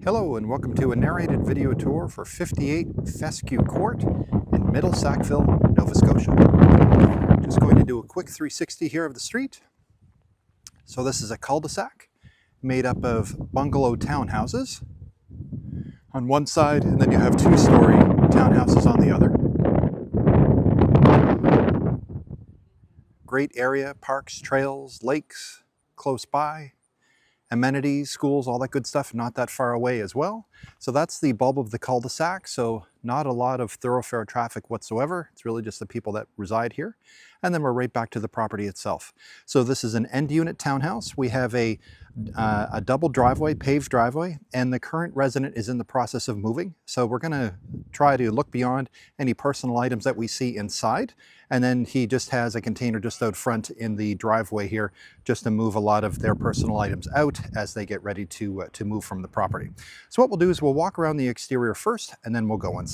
Hello and welcome to a narrated video tour for 58 Fescue Court in Middle Sackville, Nova Scotia. Just going to do a quick 360 here of the street. So this is a cul-de-sac made up of bungalow townhouses on one side, and then you have two-story townhouses on the other. Great area, parks, trails, lakes close by. Amenities, schools, all that good stuff, not that far away as well. So that's the bulb of the cul-de-sac. So not a lot of thoroughfare traffic whatsoever. It's really just the people that reside here. And then we're right back to the property itself. So this is an end unit townhouse. We have a double driveway, paved driveway, and the current resident is in the process of moving. So we're gonna try to look beyond any personal items that we see inside. And then he just has a container just out front in the driveway here just to move a lot of their personal items out as they get ready to move from the property. So what we'll do is we'll walk around the exterior first and then we'll go inside.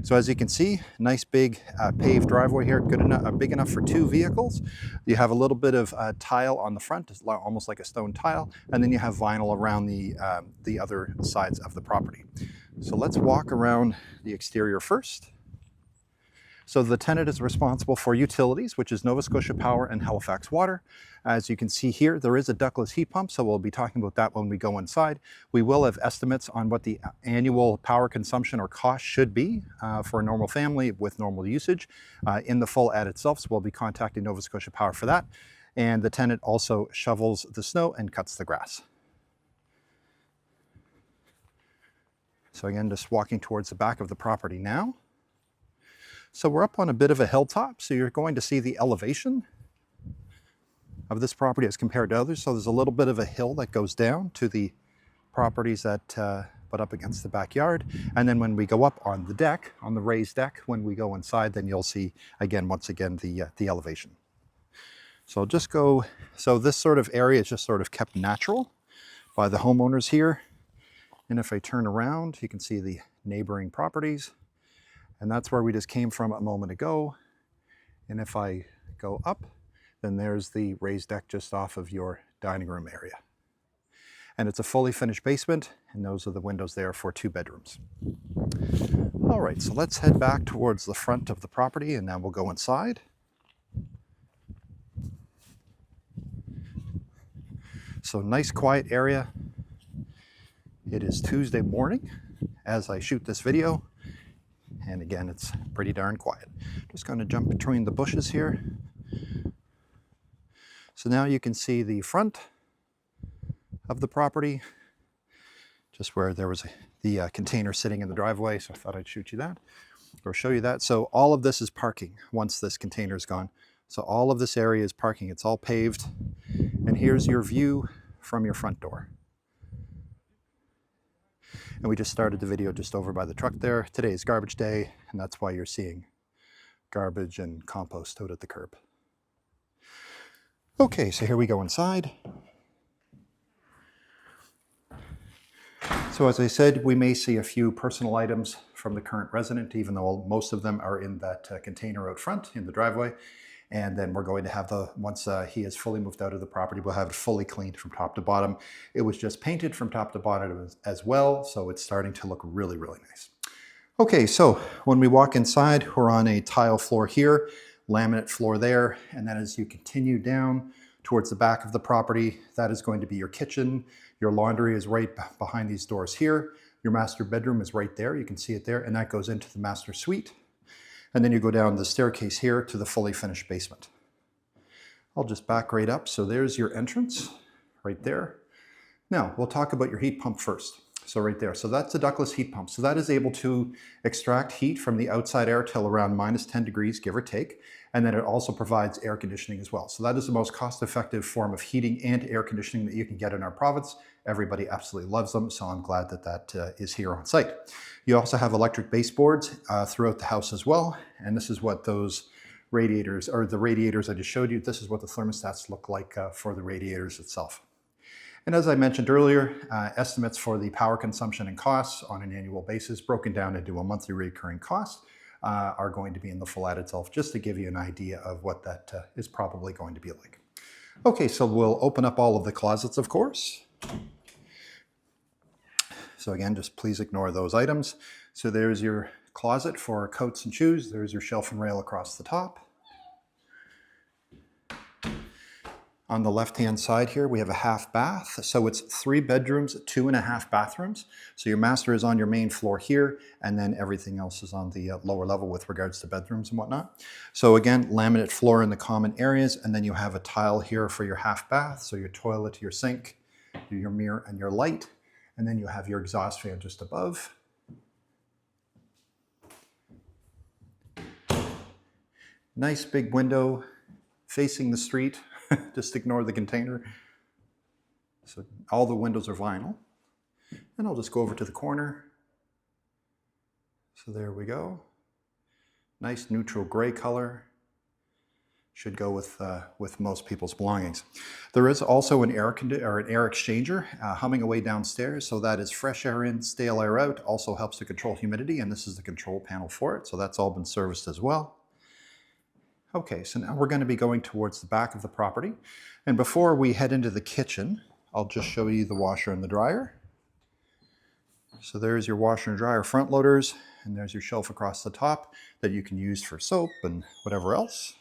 So as you can see, nice big paved driveway here, good enough, big enough for two vehicles. You have a little bit of tile on the front, it's almost like a stone tile, and then you have vinyl around the other sides of the property. So let's walk around the exterior first. So the tenant is responsible for utilities, which is Nova Scotia Power and Halifax Water. As you can see here, there is a ductless heat pump, so we'll be talking about that when we go inside. We will have estimates on what the annual power consumption or cost should be for a normal family with normal usage in the full ad itself, so we'll be contacting Nova Scotia Power for that. And the tenant also shovels the snow and cuts the grass. So again, just walking towards the back of the property now. So we're up on a bit of a hilltop, so you're going to see the elevation of this property as compared to others. So there's a little bit of a hill that goes down to the properties that butt up against the backyard. And then when we go up on the deck, on the raised deck, when we go inside, then you'll see again, once again, the elevation. So just go, so this sort of area is just sort of kept natural by the homeowners here. And if I turn around, you can see the neighboring properties. And that's where we just came from a moment ago. And if I go up, then there's the raised deck just off of your dining room area. And it's a fully finished basement, and those are the windows there for 2 bedrooms. All right, so let's head back towards the front of the property, and now we'll go inside. So nice quiet area. It is Tuesday morning as I shoot this video. And again, it's pretty darn quiet. Just going to jump between the bushes here. So now you can see the front of the property, just where there was the container sitting in the driveway. So I thought I'd shoot you that or show you that. So all of this is parking once this container is gone. So all of this area is parking. It's all paved. And here's your view from your front door. And we just started the video just over by the truck there. Today is garbage day, and that's why you're seeing garbage and compost out at the curb. Okay, so here we go inside. So as I said, we may see a few personal items from the current resident, even though most of them are in that container out front in the driveway. And then we're going to have once he has fully moved out of the property, we'll have it fully cleaned from top to bottom. It was just painted from top to bottom as well, so it's starting to look really, really nice. Okay, so when we walk inside, we're on a tile floor here, laminate floor there, and then as you continue down towards the back of the property, that is going to be your kitchen. Your laundry is right behind these doors here. Your master bedroom is right there, you can see it there, and that goes into the master suite. And then you go down the staircase here to the fully finished basement. I'll just back right up. So there's your entrance right there. Now we'll talk about your heat pump first. So right there, so that's a ductless heat pump. So that is able to extract heat from the outside air till around -10 degrees, give or take. And then it also provides air conditioning as well. So that is the most cost-effective form of heating and air conditioning that you can get in our province. Everybody absolutely loves them, so I'm glad that that is here on site. You also have electric baseboards throughout the house as well. And this is what those radiators, or the radiators I just showed you, this is what the thermostats look like for the radiators itself. And as I mentioned earlier, estimates for the power consumption and costs on an annual basis broken down into a monthly recurring cost are going to be in the full ad itself, just to give you an idea of what that is probably going to be like. Okay, so we'll open up all of the closets, of course. So again, just please ignore those items. So there's your closet for coats and shoes. There's your shelf and rail across the top. On the left-hand side here, we have a half bath. So it's 3 bedrooms, 2.5 bathrooms. So your master is on your main floor here, and then everything else is on the lower level with regards to bedrooms and whatnot. So again, laminate floor in the common areas, and then you have a tile here for your half bath. So your toilet, your sink, your mirror, and your light. And then you have your exhaust fan just above. Nice big window facing the street. Just ignore the container. So all the windows are vinyl. And I'll just go over to the corner. So there we go. Nice neutral gray color. Should go with most people's belongings. There is also an air exchanger humming away downstairs. So that is fresh air in, stale air out. Also helps to control humidity, and this is the control panel for it. So that's all been serviced as well. Okay, so now we're going to be going towards the back of the property. And before we head into the kitchen, I'll just show you the washer and the dryer. So there's your washer and dryer front loaders, and there's your shelf across the top that you can use for soap and whatever else.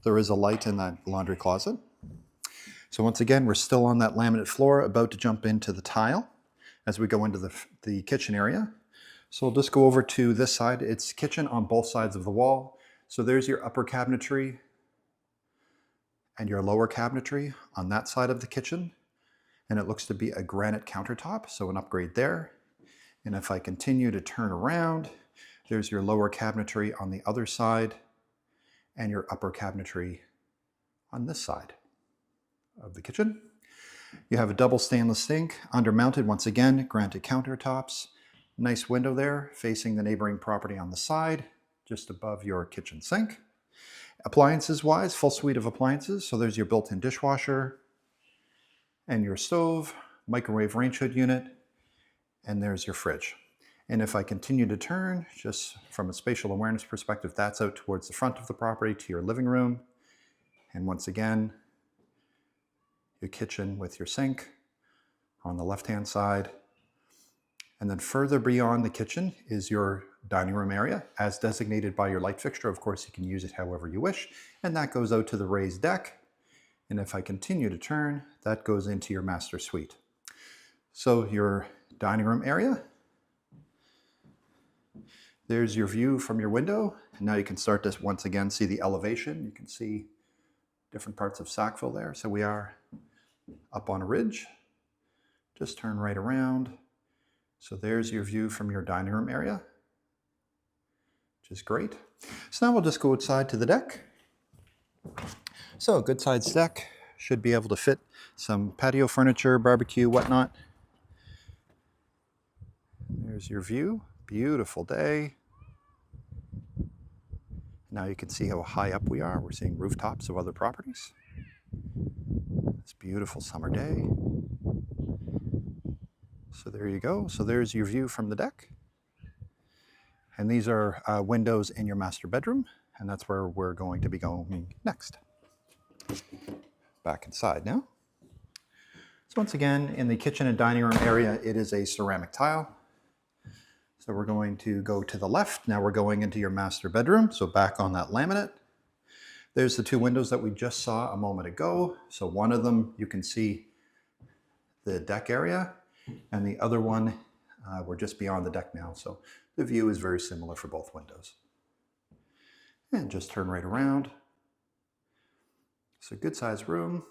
There is a light in that laundry closet. So once again, we're still on that laminate floor, about to jump into the tile as we go into the kitchen area. So we'll just go over to this side. It's kitchen on both sides of the wall. So there's your upper cabinetry and your lower cabinetry on that side of the kitchen. And it looks to be a granite countertop, so an upgrade there. And if I continue to turn around, there's your lower cabinetry on the other side and your upper cabinetry on this side of the kitchen. You have a double stainless sink, undermounted, once again, granite countertops. Nice window there facing the neighboring property on the side, just above your kitchen sink. Appliances wise, full suite of appliances. So there's your built-in dishwasher and your stove, microwave range hood unit, and there's your fridge. And if I continue to turn, just from a spatial awareness perspective, that's out towards the front of the property to your living room. And once again, your kitchen with your sink on the left-hand side. And then further beyond the kitchen is your dining room area, as designated by your light fixture. Of course, you can use it however you wish. And that goes out to the raised deck. And if I continue to turn, that goes into your master suite. So your dining room area. There's your view from your window. And now you can start to once again see the elevation. You can see different parts of Sackville there. So we are up on a ridge. Just turn right around. So there's your view from your dining room area, which is great. So now we'll just go outside to the deck. So a good sized deck should be able to fit some patio furniture, barbecue, whatnot. There's your view, beautiful day. Now you can see how high up we are. We're seeing rooftops of other properties. It's a beautiful summer day. So there you go. So there's your view from the deck. And these are windows in your master bedroom. And that's where we're going to be going next. Back inside now. So once again, in the kitchen and dining room area, it is a ceramic tile. So we're going to go to the left. Now we're going into your master bedroom. So back on that laminate. There's the 2 windows that we just saw a moment ago. So one of them, you can see the deck area. And the other one, we're just beyond the deck now. So the view is very similar for both windows. And just turn right around. It's a good sized room.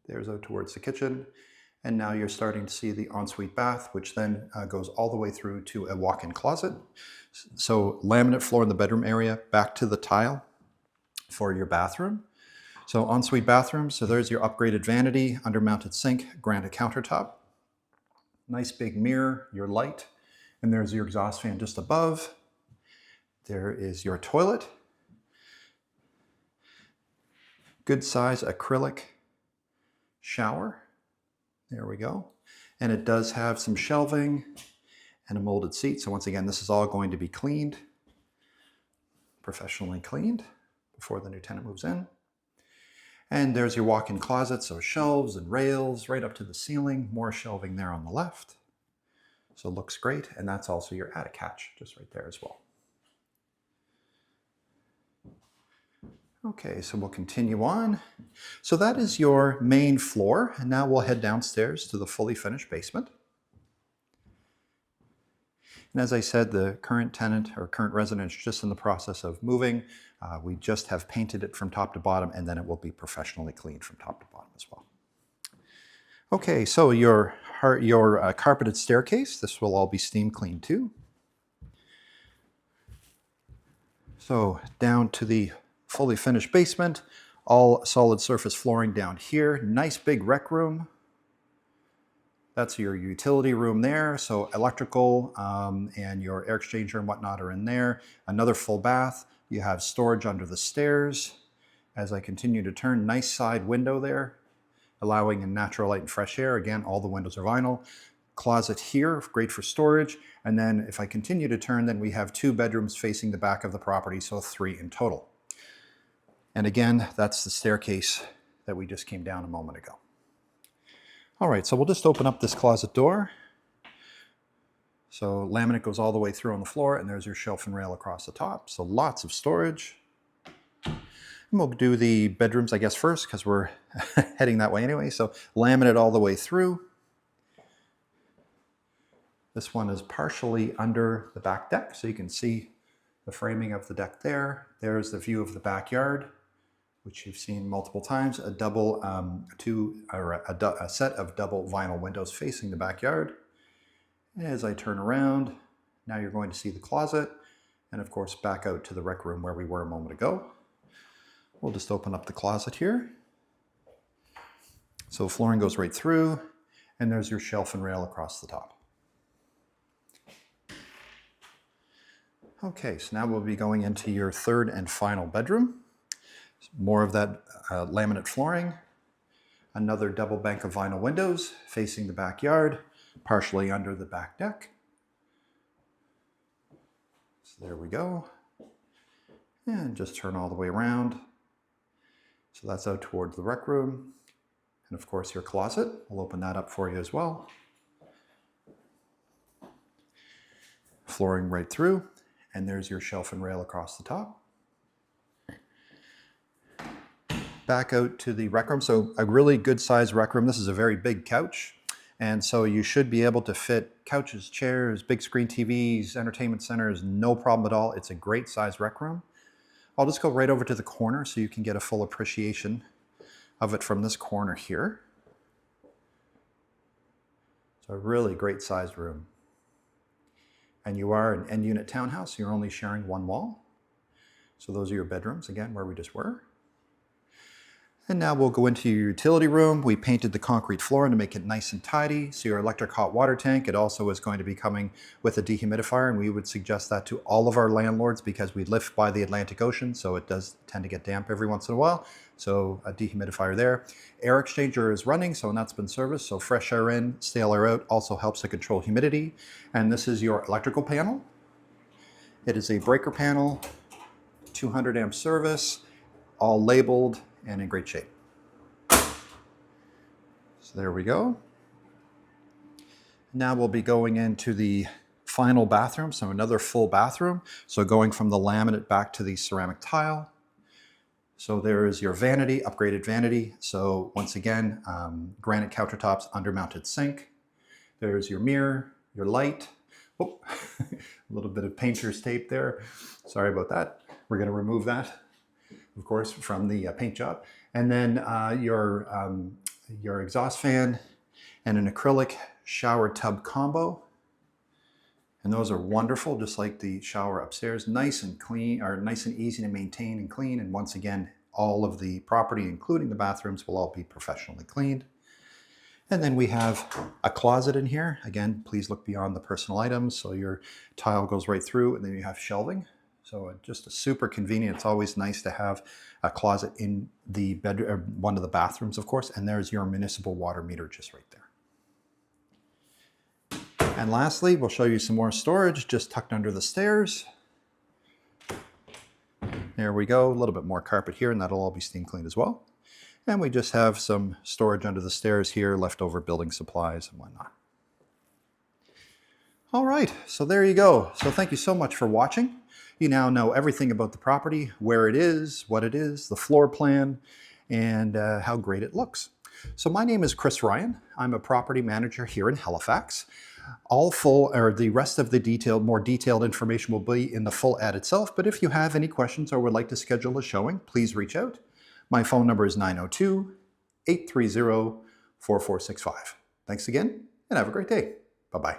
There's out towards the kitchen. And now you're starting to see the ensuite bath, which then goes all the way through to a walk-in closet. So laminate floor in the bedroom area, back to the tile for your bathroom. So ensuite bathroom, so there's your upgraded vanity, undermounted sink, granite countertop. Nice big mirror, your light, and there's your exhaust fan just above. There is your toilet. Good size acrylic shower. There we go. And it does have some shelving and a molded seat. So once again, this is all going to be cleaned, professionally cleaned before the new tenant moves in. And there's your walk-in closet, so shelves and rails right up to the ceiling, more shelving there on the left. So it looks great. And that's also your attic hatch just right there as well. Okay, so we'll continue on. So that is your main floor. And now we'll head downstairs to the fully finished basement. And as I said, the current tenant or current resident is just in the process of moving. We just have painted it from top to bottom, and then it will be professionally cleaned from top to bottom as well. Okay, so your carpeted staircase, this will all be steam cleaned too. So down to the fully finished basement, all solid surface flooring down here. Nice big rec room. That's your utility room there. So electrical and your air exchanger and whatnot are in there. Another full bath. You have storage under the stairs. As I continue to turn, nice side window there, allowing in natural light and fresh air. Again, all the windows are vinyl. Closet here, great for storage. And then if I continue to turn, then we have 2 bedrooms facing the back of the property, so 3 in total. And again, that's the staircase that we just came down a moment ago. All right, so we'll just open up this closet door. So laminate goes all the way through on the floor, and there's your shelf and rail across the top. So lots of storage. And we'll do the bedrooms, I guess, first, because we're heading that way anyway. So laminate all the way through. This one is partially under the back deck, so you can see the framing of the deck there. There's the view of the backyard, which you've seen multiple times. A set of double vinyl windows facing the backyard. As I turn around, now you're going to see the closet, and of course back out to the rec room where we were a moment ago. We'll just open up the closet here. So flooring goes right through, and there's your shelf and rail across the top. Okay, so now we'll be going into your third and final bedroom. More of that laminate flooring. Another double bank of vinyl windows facing the backyard, partially under the back deck. So there we go. And just turn all the way around. So that's out towards the rec room. And of course your closet. We'll open that up for you as well. Flooring right through. And there's your shelf and rail across the top. Back out to the rec room. So a really good sized rec room. This is a very big couch. And so you should be able to fit couches, chairs, big screen TVs, entertainment centers, no problem at all. It's a great size rec room. I'll just go right over to the corner so you can get a full appreciation of it from this corner here. It's a really great sized room. And you are an end unit townhouse. You're only sharing one wall. So those are your bedrooms, again, where we just were. And now we'll go into your utility room. We painted the concrete floor to make it nice and tidy. So your electric hot water tank, it also is going to be coming with a dehumidifier, and we would suggest that to all of our landlords because we live by the Atlantic Ocean, so it does tend to get damp every once in a while. So a dehumidifier there. Air exchanger is running, so that's been serviced. So fresh air in, stale air out, also helps to control humidity. And this is your electrical panel. It is a breaker panel, 200 amp service, all labeled and in great shape. So there we go. Now we'll be going into the final bathroom, so another full bathroom. So going from the laminate back to the ceramic tile. So there is your vanity, upgraded vanity. So once again, granite countertops, under-mounted sink. There's your mirror, your light. Oh, a little bit of painter's tape there. Sorry about that. We're going to remove that, of course, from the paint job. And then your exhaust fan and an acrylic shower tub combo. And those are wonderful, just like the shower upstairs. Nice and clean, or nice and easy to maintain and clean. And once again, all of the property, including the bathrooms, will all be professionally cleaned. And then we have a closet in here. Again, please look beyond the personal items. So your tile goes right through, and then you have shelving. So just a super convenient. It's always nice to have a closet in the bedroom, or one of the bathrooms, of course. And there's your municipal water meter just right there. And lastly, we'll show you some more storage just tucked under the stairs. There we go. A little bit more carpet here, and that'll all be steam cleaned as well. And we just have some storage under the stairs here, leftover building supplies and whatnot. All right, so there you go. So thank you so much for watching. You now know everything about the property, where it is, what it is, the floor plan, and how great it looks. So my name is Chris Ryan. I'm a property manager here in Halifax. The rest of the more detailed information will be in the full ad itself, but if you have any questions or would like to schedule a showing, please reach out. My phone number is 902-830-4465. Thanks again, and have a great day. Bye-bye.